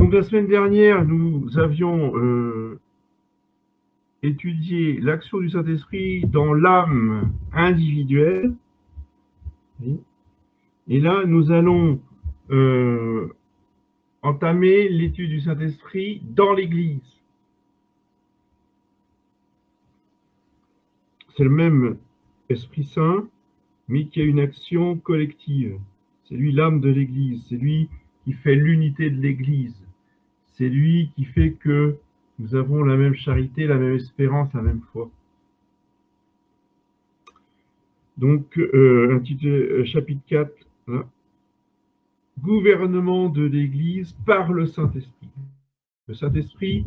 Donc la semaine dernière, nous avions étudié l'action du Saint-Esprit dans l'âme individuelle. Et là, nous allons entamer l'étude du Saint-Esprit dans l'Église. C'est le même Esprit Saint, mais qui a une action collective. C'est lui l'âme de l'Église, c'est lui qui fait l'unité de l'Église. C'est lui qui fait que nous avons la même charité, la même espérance, la même foi. Donc, intitulé chapitre 4, là, gouvernement de l'Église par le Saint-Esprit. Le Saint-Esprit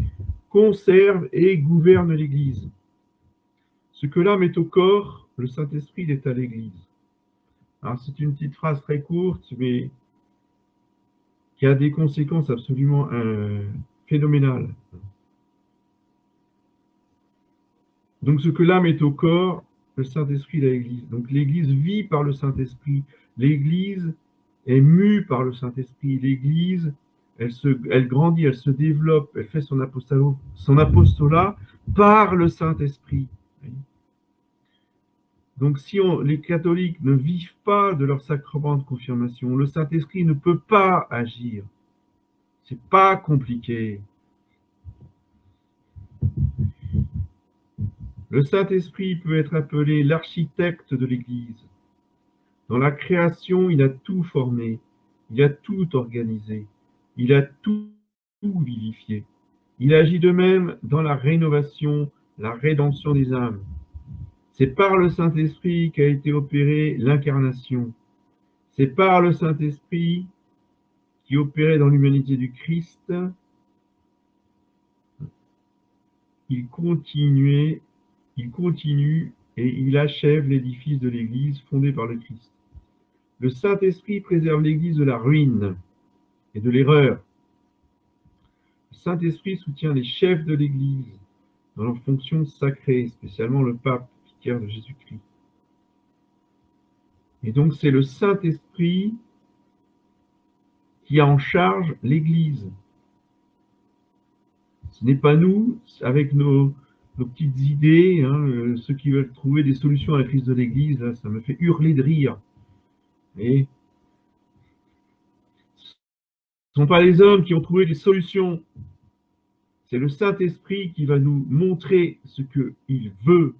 conserve et gouverne l'Église. Ce que l'âme est au corps, le Saint-Esprit est à l'Église. Alors, c'est une petite phrase très courte, mais qui a des conséquences absolument phénoménales. Donc, ce que l'âme est au corps, le Saint-Esprit est à l'Église. Donc, l'Église vit par le Saint-Esprit. L'Église est mue par le Saint-Esprit. L'Église, elle grandit, elle se développe, elle fait son apostolat par le Saint-Esprit. Donc, si les catholiques ne vivent pas de leur sacrement de confirmation, le Saint-Esprit ne peut pas agir. C'est pas compliqué. Le Saint-Esprit peut être appelé l'architecte de l'Église. Dans la création, il a tout formé, il a tout organisé, il a tout vivifié. Il agit de même dans la rénovation, la rédemption des âmes. C'est par le Saint-Esprit qu'a été opérée l'incarnation. C'est par le Saint-Esprit qui opérait dans l'humanité du Christ. Il continue et il achève l'édifice de l'Église fondée par le Christ. Le Saint-Esprit préserve l'Église de la ruine et de l'erreur. Le Saint-Esprit soutient les chefs de l'Église dans leurs fonctions sacrées, spécialement le pape, vicaire de Jésus-Christ. Et donc c'est le Saint-Esprit qui a en charge l'Église. Ce n'est pas nous, avec nos petites idées, hein, ceux qui veulent trouver des solutions à la crise de l'Église, là, ça me fait hurler de rire. Et ce ne sont pas les hommes qui ont trouvé des solutions. C'est le Saint-Esprit qui va nous montrer ce qu'il veut.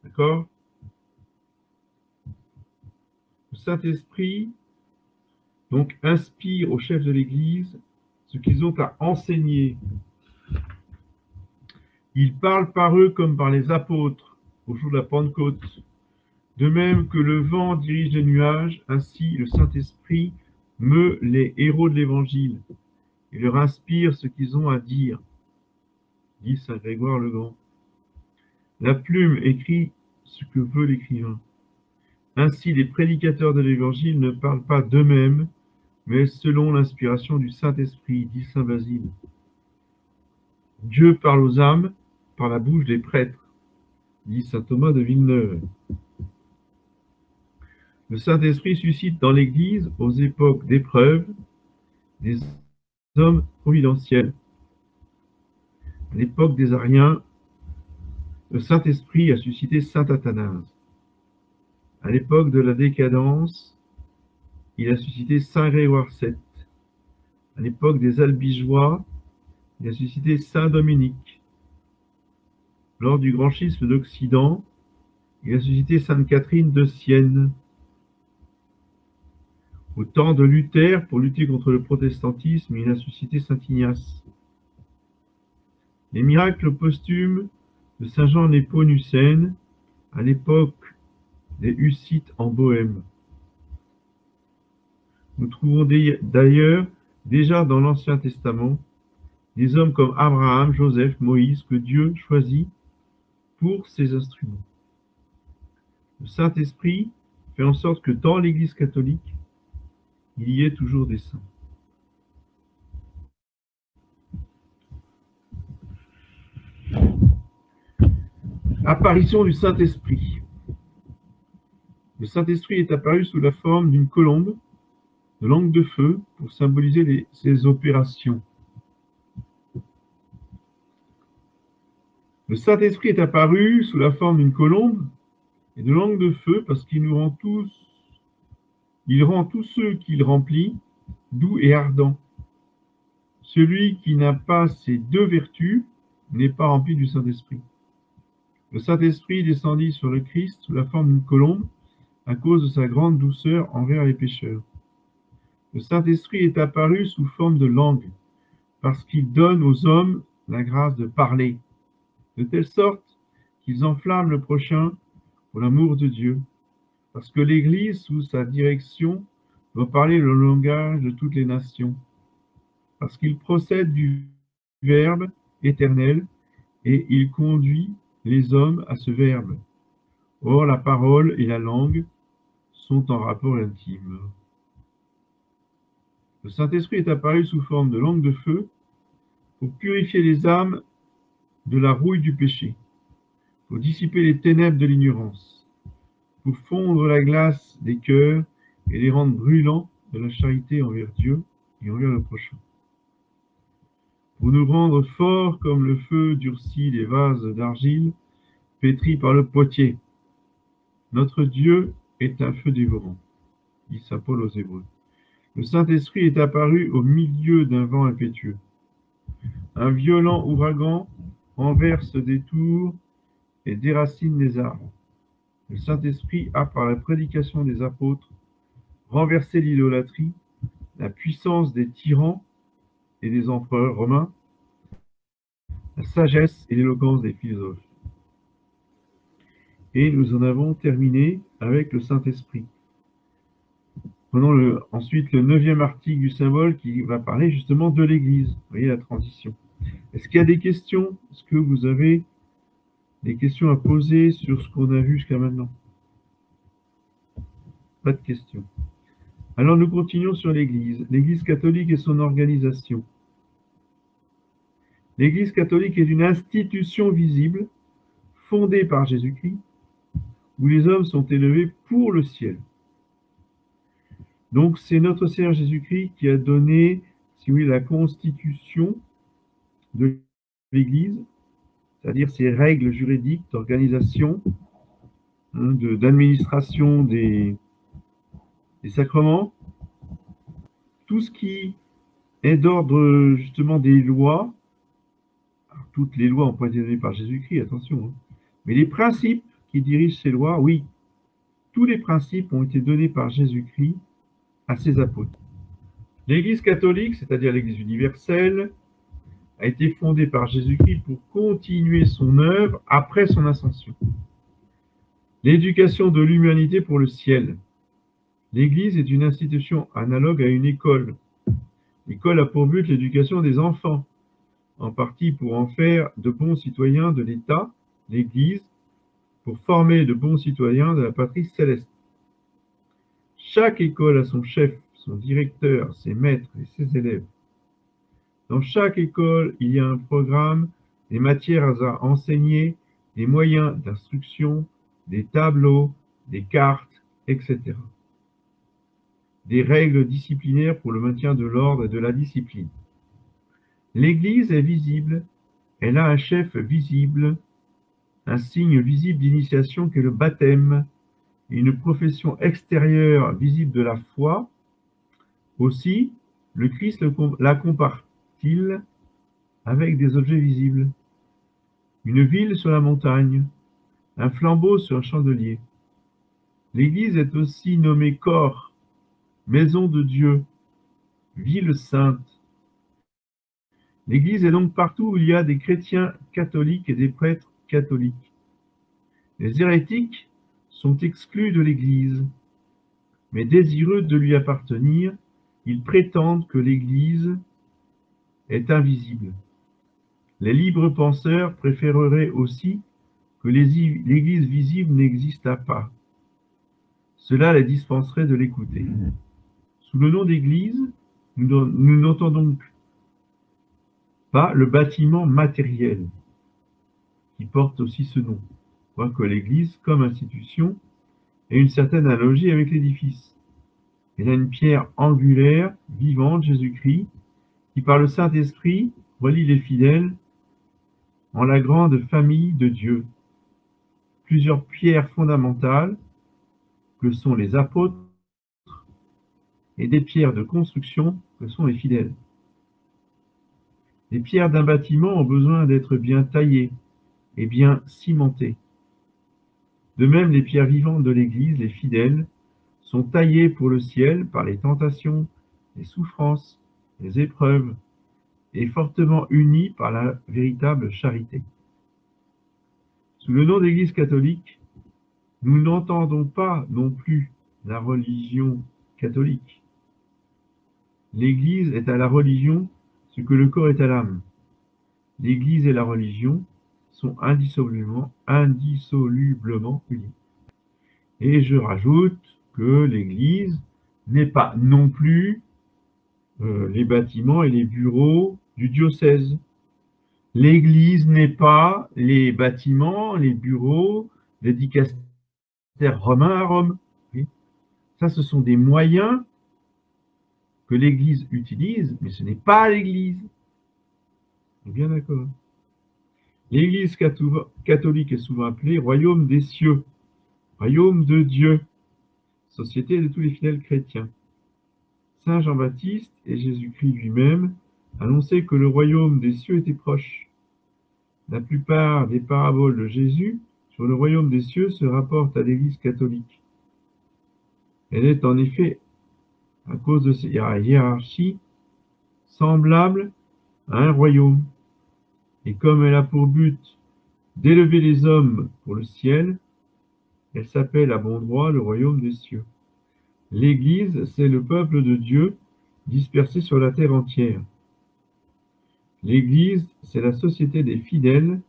D'accord? Le Saint-Esprit, donc, inspire aux chefs de l'Église ce qu'ils ont à enseigner. Il parle par eux comme par les apôtres au jour de la Pentecôte. De même que le vent dirige les nuages, ainsi le Saint-Esprit meut les héros de l'Évangile et leur inspire ce qu'ils ont à dire, dit saint Grégoire le Grand. La plume écrit ce que veut l'écrivain. Ainsi, les prédicateurs de l'Évangile ne parlent pas d'eux-mêmes, mais selon l'inspiration du Saint-Esprit, dit saint Basile. Dieu parle aux âmes par la bouche des prêtres, dit saint Thomas de Villeneuve. Le Saint-Esprit suscite dans l'Église, aux époques d'épreuve, des hommes providentiels. À l'époque des Ariens, le Saint-Esprit a suscité saint Athanase. À l'époque de la décadence, il a suscité saint Grégoire VII. À l'époque des Albigeois, il a suscité saint Dominique. Lors du grand schisme d'Occident, il a suscité sainte Catherine de Sienne. Au temps de Luther, pour lutter contre le protestantisme, il a suscité saint Ignace. Les miracles posthumes de saint Jean Népomucène à l'époque des Hussites en Bohême. Nous trouvons d'ailleurs déjà dans l'Ancien Testament des hommes comme Abraham, Joseph, Moïse, que Dieu choisit pour ses instruments. Le Saint-Esprit fait en sorte que dans l'Église catholique, il y ait toujours des saints. Apparition du Saint-Esprit. Le Saint-Esprit est apparu sous la forme d'une colombe de langue de feu pour symboliser ses opérations. Le Saint-Esprit est apparu sous la forme d'une colombe et de langue de feu parce qu'il rend tous ceux qu'il remplit doux et ardents. Celui qui n'a pas ces deux vertus n'est pas rempli du Saint-Esprit. Le Saint-Esprit descendit sur le Christ sous la forme d'une colombe à cause de sa grande douceur envers les pécheurs. Le Saint-Esprit est apparu sous forme de langue parce qu'il donne aux hommes la grâce de parler, de telle sorte qu'ils enflamment le prochain pour l'amour de Dieu, parce que l'Église, sous sa direction, doit parler le langage de toutes les nations, parce qu'il procède du Verbe éternel et il conduit les hommes à ce Verbe. Or, la parole et la langue sont en rapport intime. Le Saint-Esprit est apparu sous forme de langue de feu pour purifier les âmes de la rouille du péché, pour dissiper les ténèbres de l'ignorance, pour fondre la glace des cœurs et les rendre brûlants de la charité envers Dieu et envers le prochain. Pour nous rendre forts comme le feu durcit les vases d'argile pétris par le potier. Notre Dieu est un feu dévorant, dit saint Paul aux Hébreux. Le Saint-Esprit est apparu au milieu d'un vent impétueux. Un violent ouragan renverse des tours et déracine les arbres. Le Saint-Esprit a, par la prédication des apôtres, renversé l'idolâtrie, la puissance des tyrans et des empereurs romains, la sagesse et l'éloquence des philosophes. Et nous en avons terminé avec le Saint-Esprit. Prenons ensuite le 9e article du symbole qui va parler justement de l'Église. Vous voyez la transition. Est-ce qu'il y a des questions? Est-ce que vous avez des questions à poser sur ce qu'on a vu jusqu'à maintenant? Pas de questions. Alors nous continuons sur l'Église. L'Église catholique et son organisation. L'Église catholique est une institution visible, fondée par Jésus-Christ, où les hommes sont élevés pour le ciel. Donc c'est notre Seigneur Jésus-Christ qui a donné, si vous voulez, la constitution de l'Église, c'est-à-dire ses règles juridiques d'organisation, d'administration des sacrements, tout ce qui est d'ordre justement des lois. Alors, toutes les lois ont pas été données par Jésus-Christ, attention, mais les principes qui dirigent ces lois, oui, tous les principes ont été donnés par Jésus-Christ à ses apôtres. L'Église catholique, c'est-à-dire l'Église universelle, a été fondée par Jésus-Christ pour continuer son œuvre après son ascension. L'éducation de l'humanité pour le ciel. L'Église est une institution analogue à une école. L'école a pour but l'éducation des enfants, en partie pour en faire de bons citoyens de l'État, l'Église, pour former de bons citoyens de la patrie céleste. Chaque école a son chef, son directeur, ses maîtres et ses élèves. Dans chaque école, il y a un programme, des matières à enseigner, des moyens d'instruction, des tableaux, des cartes, etc. Des règles disciplinaires pour le maintien de l'ordre et de la discipline. L'Église est visible, elle a un chef visible, un signe visible d'initiation qu'est le baptême, et une profession extérieure visible de la foi. Aussi, le Christ la compare-t-il avec des objets visibles. Une ville sur la montagne, un flambeau sur un chandelier. L'Église est aussi nommée corps, maison de Dieu, ville sainte. L'Église est donc partout où il y a des chrétiens catholiques et des prêtres catholiques. Les hérétiques sont exclus de l'Église, mais désireux de lui appartenir, ils prétendent que l'Église est invisible. Les libres penseurs préféreraient aussi que l'Église visible n'existât pas. Cela les dispenserait de l'écouter. Sous le nom d'Église, nous n'entendons donc pas le bâtiment matériel, qui porte aussi ce nom, quoique l'Église, comme institution, ait une certaine analogie avec l'édifice. Elle a une pierre angulaire, vivante, Jésus-Christ, qui par le Saint-Esprit relie les fidèles en la grande famille de Dieu. Plusieurs pierres fondamentales, que sont les apôtres, et des pierres de construction, que sont les fidèles. Les pierres d'un bâtiment ont besoin d'être bien taillées et bien cimentées. De même, les pierres vivantes de l'Église, les fidèles, sont taillées pour le ciel par les tentations, les souffrances, les épreuves, et fortement unies par la véritable charité. Sous le nom d'Église catholique, nous n'entendons pas non plus la religion catholique. L'Église est à la religion ce que le corps est à l'âme. L'Église et la religion sont indissolublement unis. Et je rajoute que l'Église n'est pas non plus les bâtiments et les bureaux du diocèse. L'Église n'est pas les bâtiments, les bureaux des dicastères romains à Rome. Oui. Ça, ce sont des moyens que l'Église utilise, mais ce n'est pas l'Église. On est bien d'accord. L'Église catholique est souvent appelée royaume des cieux, royaume de Dieu, société de tous les fidèles chrétiens. Saint Jean-Baptiste et Jésus-Christ lui-même annonçaient que le royaume des cieux était proche. La plupart des paraboles de Jésus sur le royaume des cieux se rapportent à l'Église catholique. Elle est en effet, à cause de sa hiérarchie, semblable à un royaume. Et comme elle a pour but d'élever les hommes pour le ciel, elle s'appelle à bon droit le royaume des cieux. L'Église, c'est le peuple de Dieu dispersé sur la terre entière. L'Église, c'est la société des fidèles.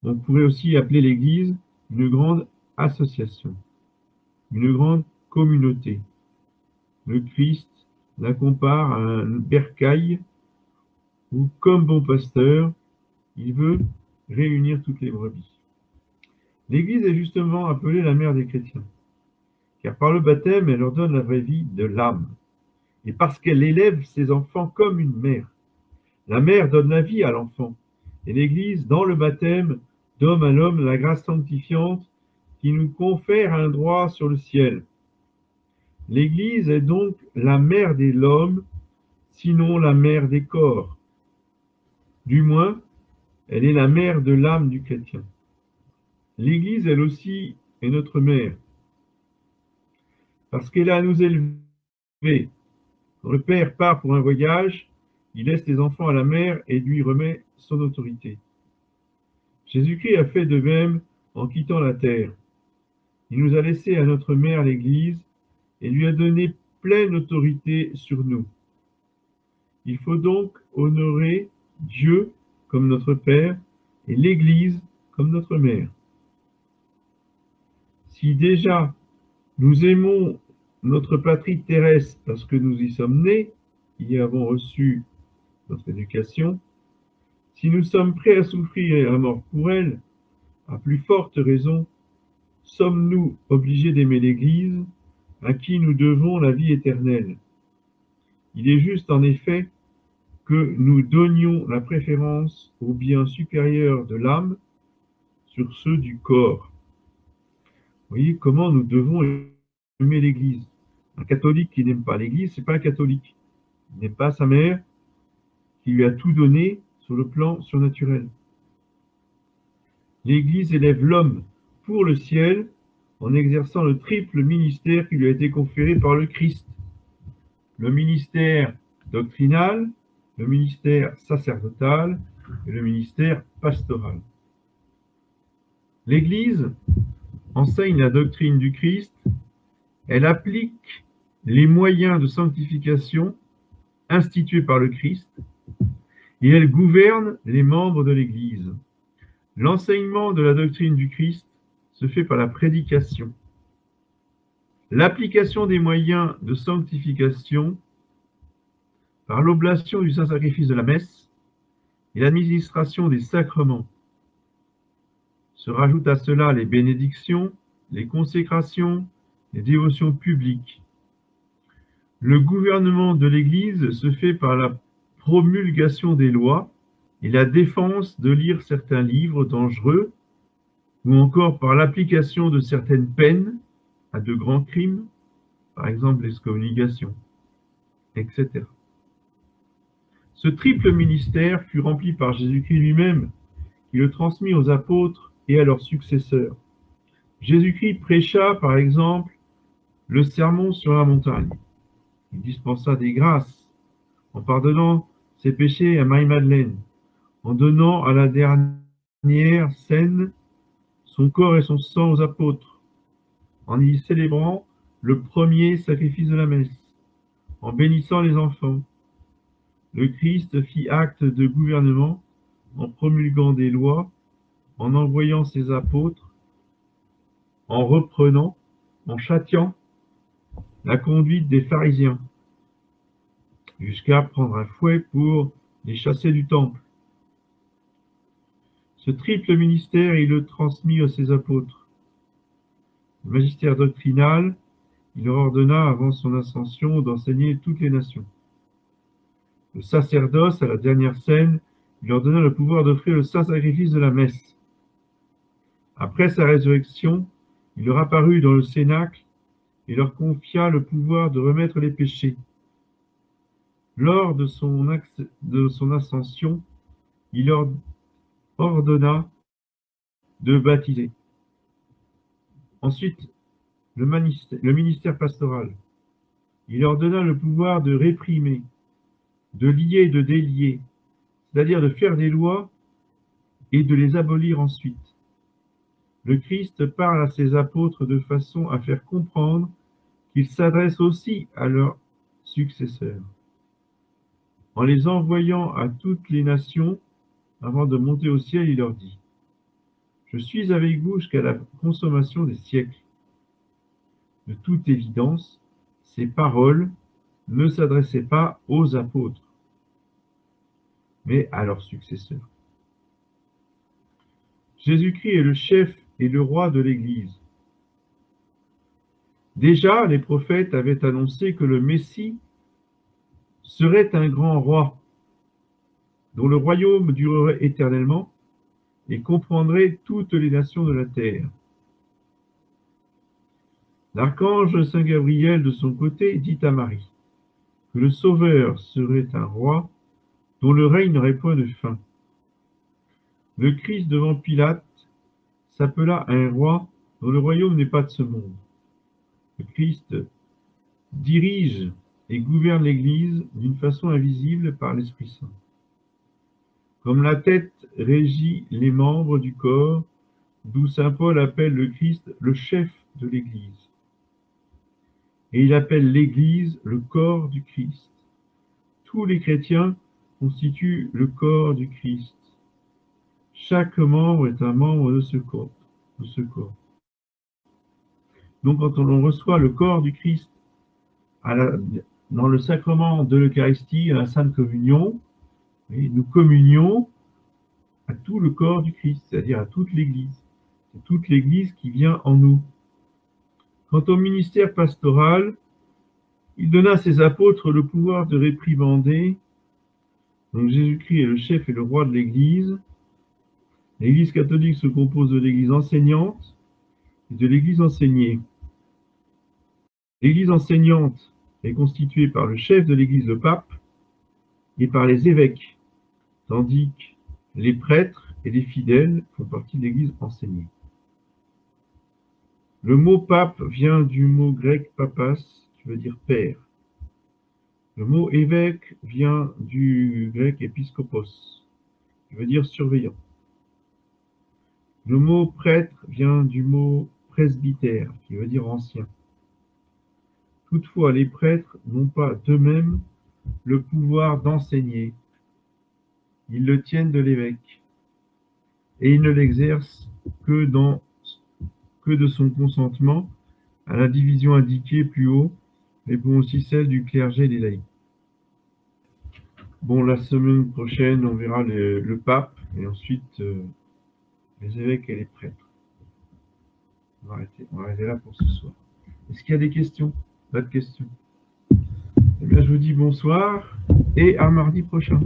On pourrait aussi appeler l'Église une grande association, une grande communauté. Le Christ la compare à un bercail où, comme bon pasteur, il veut réunir toutes les brebis. L'Église est justement appelée la mère des chrétiens, car par le baptême, elle leur donne la vraie vie de l'âme, et parce qu'elle élève ses enfants comme une mère. La mère donne la vie à l'enfant, et l'Église, dans le baptême, donne à l'homme la grâce sanctifiante qui nous confère un droit sur le ciel. L'Église est donc la mère de l'homme, sinon la mère des corps. Du moins, elle est la mère de l'âme du chrétien. L'Église, elle aussi, est notre mère, parce qu'elle a à nous élever. Quand le père part pour un voyage, il laisse les enfants à la mère et lui remet son autorité. Jésus-Christ a fait de même en quittant la terre. Il nous a laissé à notre mère l'Église et lui a donné pleine autorité sur nous. Il faut donc honorer Dieu comme notre Père et l'Église comme notre mère. Si déjà nous aimons notre patrie terrestre parce que nous y sommes nés, y avons reçu notre éducation, si nous sommes prêts à souffrir la mort pour elle, à plus forte raison, sommes-nous obligés d'aimer l'Église à qui nous devons la vie éternelle. Il est juste en effet que nous donnions la préférence aux biens supérieurs de l'âme sur ceux du corps. Vous voyez comment nous devons aimer l'Église. Un catholique qui n'aime pas l'Église, ce n'est pas un catholique. Il n'aime pas sa mère qui lui a tout donné sur le plan surnaturel. L'Église élève l'homme pour le ciel en exerçant le triple ministère qui lui a été conféré par le Christ. Le ministère doctrinal, le ministère sacerdotal et le ministère pastoral. L'Église enseigne la doctrine du Christ, elle applique les moyens de sanctification institués par le Christ et elle gouverne les membres de l'Église. L'enseignement de la doctrine du Christ se fait par la prédication. L'application des moyens de sanctification par l'oblation du Saint-Sacrifice de la messe et l'administration des sacrements. Se rajoutent à cela les bénédictions, les consécrations, les dévotions publiques. Le gouvernement de l'Église se fait par la promulgation des lois et la défense de lire certains livres dangereux, ou encore par l'application de certaines peines à de grands crimes, par exemple l'excommunication, etc. Ce triple ministère fut rempli par Jésus-Christ lui-même, qui le transmit aux apôtres et à leurs successeurs. Jésus-Christ prêcha, par exemple, le sermon sur la montagne. Il dispensa des grâces en pardonnant ses péchés à Marie-Madeleine, en donnant à la dernière scène son corps et son sang aux apôtres, en y célébrant le premier sacrifice de la messe, en bénissant les enfants. Le Christ fit acte de gouvernement en promulguant des lois, en envoyant ses apôtres, en reprenant, en châtiant la conduite des pharisiens, jusqu'à prendre un fouet pour les chasser du temple. Ce triple ministère, il le transmit à ses apôtres. Le magistère doctrinal, il leur ordonna avant son ascension d'enseigner toutes les nations. Le sacerdoce, à la dernière scène, il leur donna le pouvoir d'offrir le saint sacrifice de la messe. Après sa résurrection, il leur apparut dans le cénacle et leur confia le pouvoir de remettre les péchés. Lors de son ascension, il leur ordonna de baptiser. Ensuite, le ministère pastoral. Il ordonna le pouvoir de réprimer, de lier et de délier, c'est-à-dire de faire des lois et de les abolir ensuite. Le Christ parle à ses apôtres de façon à faire comprendre qu'il s'adresse aussi à leurs successeurs. En les envoyant à toutes les nations, avant de monter au ciel, il leur dit : « Je suis avec vous jusqu'à la consommation des siècles. » De toute évidence, ces paroles ne s'adressaient pas aux apôtres, mais à leurs successeurs. Jésus-Christ est le chef et le roi de l'Église. Déjà, les prophètes avaient annoncé que le Messie serait un grand roi, dont le royaume durerait éternellement et comprendrait toutes les nations de la terre. L'archange Saint Gabriel, de son côté, dit à Marie que le Sauveur serait un roi dont le règne n'aurait point de fin. Le Christ, devant Pilate, s'appela un roi dont le royaume n'est pas de ce monde. Le Christ dirige et gouverne l'Église d'une façon invisible par l'Esprit Saint. Comme la tête régit les membres du corps, d'où saint Paul appelle le Christ le chef de l'Église. Et il appelle l'Église le corps du Christ. Tous les chrétiens constituent le corps du Christ. Chaque membre est un membre de ce corps. Donc, quand on reçoit le corps du Christ dans le sacrement de l'Eucharistie, à la Sainte Communion, et nous communions à tout le corps du Christ, c'est-à-dire à toute l'Église. C'est toute l'Église qui vient en nous. Quant au ministère pastoral, il donna à ses apôtres le pouvoir de réprimander. Donc Jésus-Christ est le chef et le roi de l'Église. L'Église catholique se compose de l'Église enseignante et de l'Église enseignée. L'Église enseignante est constituée par le chef de l'Église, le pape, et par les évêques, tandis que les prêtres et les fidèles font partie de l'Église enseignée. Le mot pape vient du mot grec papas, qui veut dire père. Le mot évêque vient du grec épiskopos, qui veut dire surveillant. Le mot prêtre vient du mot presbytère, qui veut dire ancien. Toutefois, les prêtres n'ont pas d'eux-mêmes le pouvoir d'enseigner. Ils le tiennent de l'évêque, et ils ne l'exercent que de son consentement à la division indiquée plus haut, mais bon aussi celle du clergé et des laïcs. Bon, la semaine prochaine, on verra le pape, et ensuite les évêques et les prêtres. On va arrêter là pour ce soir. Est-ce qu'il y a des questions? Pas de questions. Eh bien, je vous dis bonsoir et à mardi prochain.